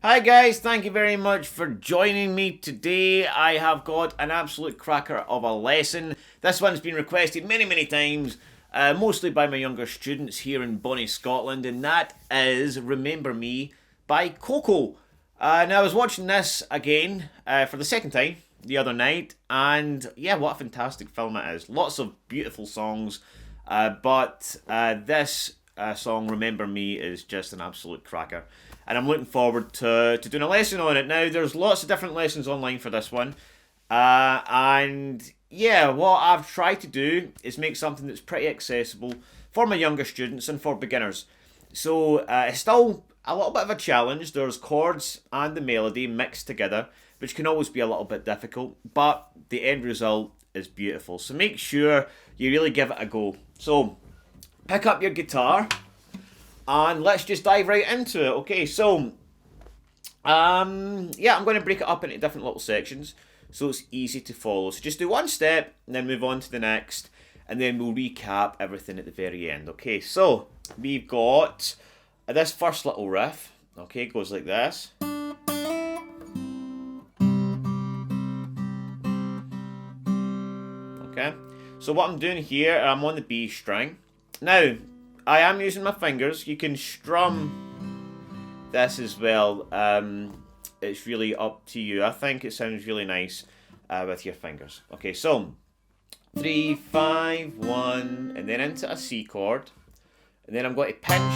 Hi guys, thank you very much for joining me today. I have got an absolute cracker of a lesson. This one's been requested many times, mostly by my younger students here in Bonnie, Scotland, and that is Remember Me by Coco. Now I was watching this again for the second time the other night, and yeah, what a fantastic film it is. Lots of beautiful songs, but this song, Remember Me, is just an absolute cracker. And I'm looking forward to doing a lesson on it. Now, there's lots of different lessons online for this one. And yeah, what I've tried to do is make something that's pretty accessible for my younger students and for beginners. So it's still a little bit of a challenge. There's chords and the melody mixed together, which can always be a little bit difficult, but the end result is beautiful. So make sure you really give it a go. So pick up your guitar and let's just dive right into it. Okay, so yeah, I'm going to break it up into different little sections so it's easy to follow. So just do one step and then move on to the next, and then we'll recap everything at the very end. Okay, so we've got this first little riff. Okay, it goes like this. Okay, so what I'm doing here, I'm on the B string. Now, I am using my fingers. You can strum this as well. It's really up to you. I think it sounds really nice with your fingers. Okay, so 3, 5, 1, and then into a C chord. And then I'm going to pinch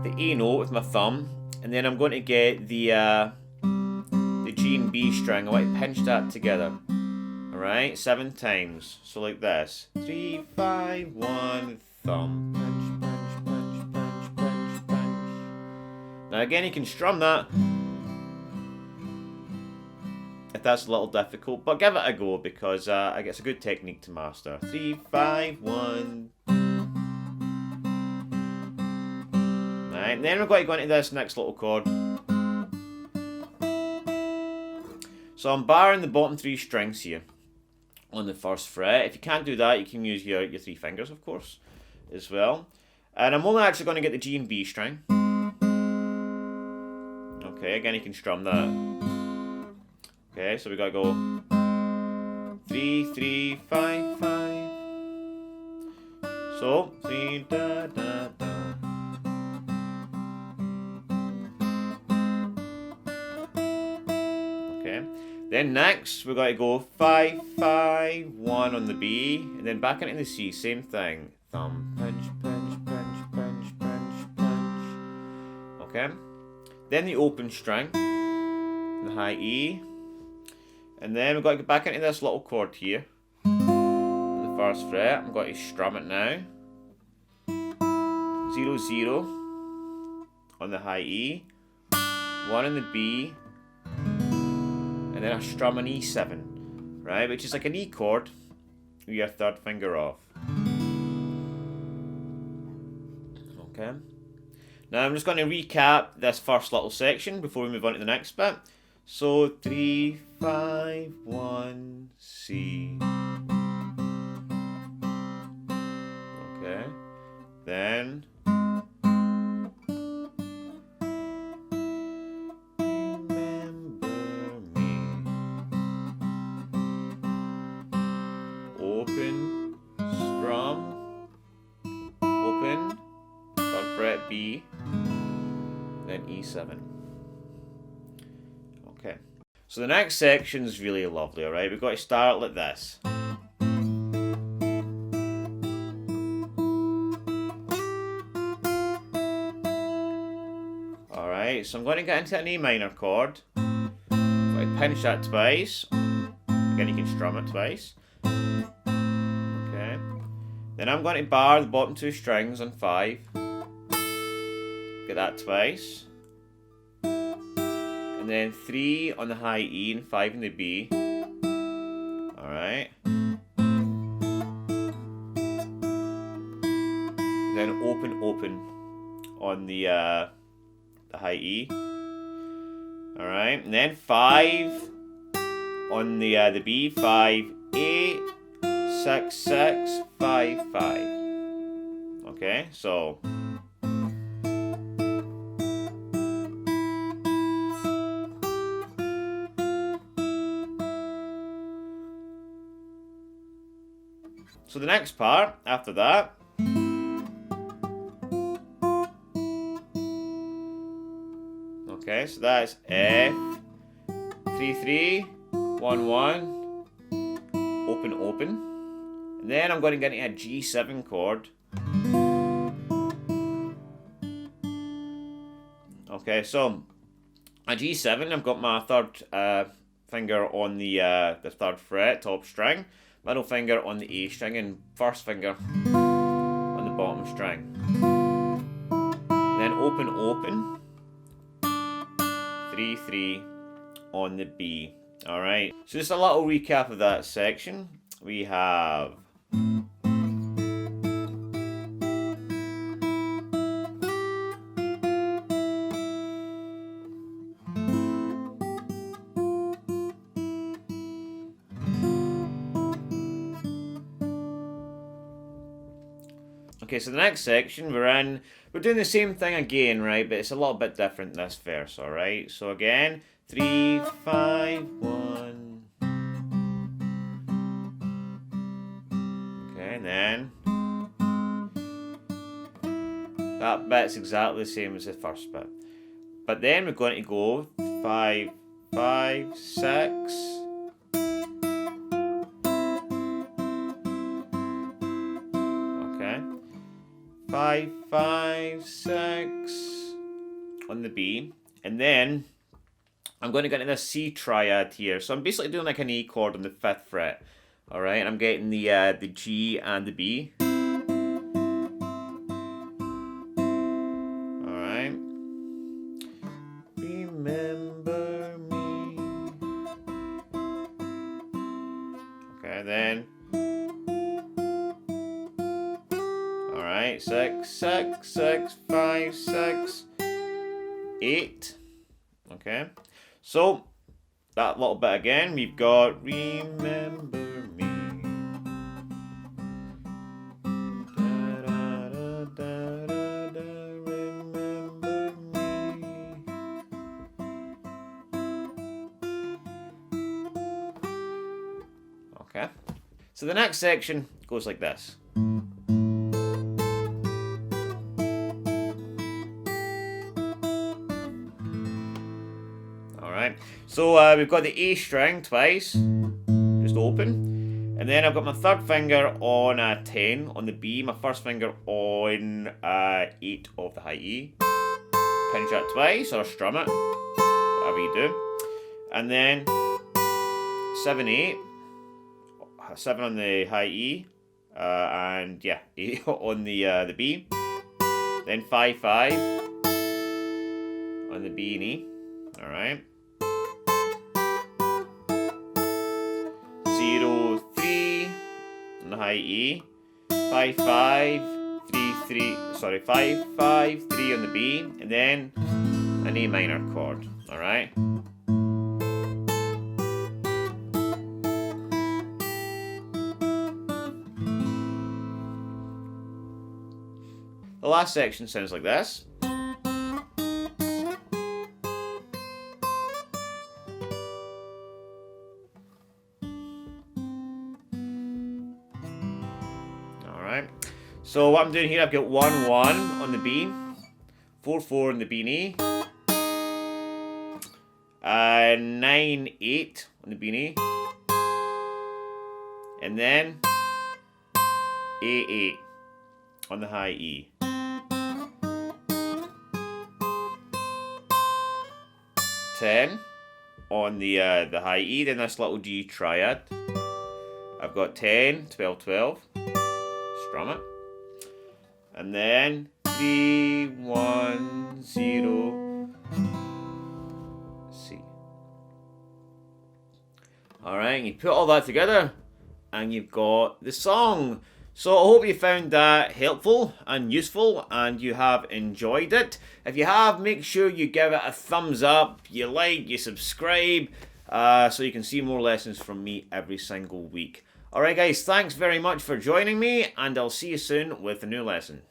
the A note with my thumb. And then I'm going to get the G and B string. I want to pinch that together. Alright, 7 times. So like this. 3, 5, 1, thumb. Now again, you can strum that if that's a little difficult, but give it a go because it's a good technique to master. 3, 5, 1. Right, and then we're going to go into this next little chord. So I'm barring the bottom 3 strings here on the first fret. If you can't do that, you can use your 3 fingers, of course, as well. And I'm only actually going to get the G and B string. Okay, again, you can strum that. Okay, so we gotta go 3, 3, 5, 5. So 3 da da da. Okay, then next we're going to go 5, 5, 1 on the B, and then back into the C. Same thing. Thumb, pinch, pinch, pinch, pinch, pinch, pinch. Okay. Then the open string, the high E, and then we've got to get back into this little chord here, the first fret. I'm going to strum it now. 0, 0 on the high E, 1 on the B, and then I strum an E7, right, which is like an E chord with your third finger off. Okay. Now I'm just going to recap this first little section before we move on to the next bit. So 3, 5, 1, C. Okay. Then remember me. Open, strum, open, third fret B. Then E7. Okay. So the next section is really lovely, alright? We've got to start like this. Alright, so I'm going to get into an A minor chord. I'm going to pinch that twice. Again, you can strum it twice. Okay. Then I'm going to bar the bottom 2 strings on 5. Get that twice. And then 3 on the high E and 5 in the B. Alright. Then open, open on the high E. Alright. And then 5 on the B. 5, 8, 6, 6, 5, 5. Okay, so So the next part after that, okay, so that's F, 3 3, 1 1, open open, and then I'm going to get into a G7 chord. Okay, so a G7, I've got my third finger on the 3rd fret, top string, middle finger on the A string, and first finger on the bottom string. Then open open, 3 3 on the B. Alright, so just a little recap of that section. We have okay, so the next section we're doing the same thing again, right? But it's a little bit different this verse, alright? So again, 3 5 1. Okay, and then that bit's exactly the same as the first bit. But then we're going to go 5 5 6. 5 5 6 on the B, and then I'm going to get into this C triad here. So I'm basically doing like an E chord on the 5th fret. All right, and I'm getting the G and the B. All right. Remember me. Okay, then. 6 6 6 5 6 8. Okay, so that little bit again, we've got remember me. Da, da, da, da, remember me. Okay, so the next section goes like this. So we've got the A string twice, just open, and then I've got my 3rd finger on a 10 on the B, my 1st finger on 8 of the high E, pinch that twice or strum it, whatever you do, and then 7 8, 7 on the high E, and yeah, 8 on the B, then 5 5 on the B and E, all right. 0 3 on the high E, 5 5 3 3, sorry, 5 5 3 on the B, and then an A minor chord. All right. The last section sounds like this. So what I'm doing here, I've got 1 1 on the B, 4 4 on the B and E, 9 8 on the B and E, and then A 8 on the high E. 10 on the high E, then this little G triad. I've got 10, 12, 12, strum it. And then 3 1 0 C. Alright, you put all that together and you've got the song. So I hope you found that helpful and useful and you have enjoyed it. If you have, make sure you give it a thumbs up, you like, you subscribe, so you can see more lessons from me every single week. Alright guys, thanks very much for joining me, and I'll see you soon with a new lesson.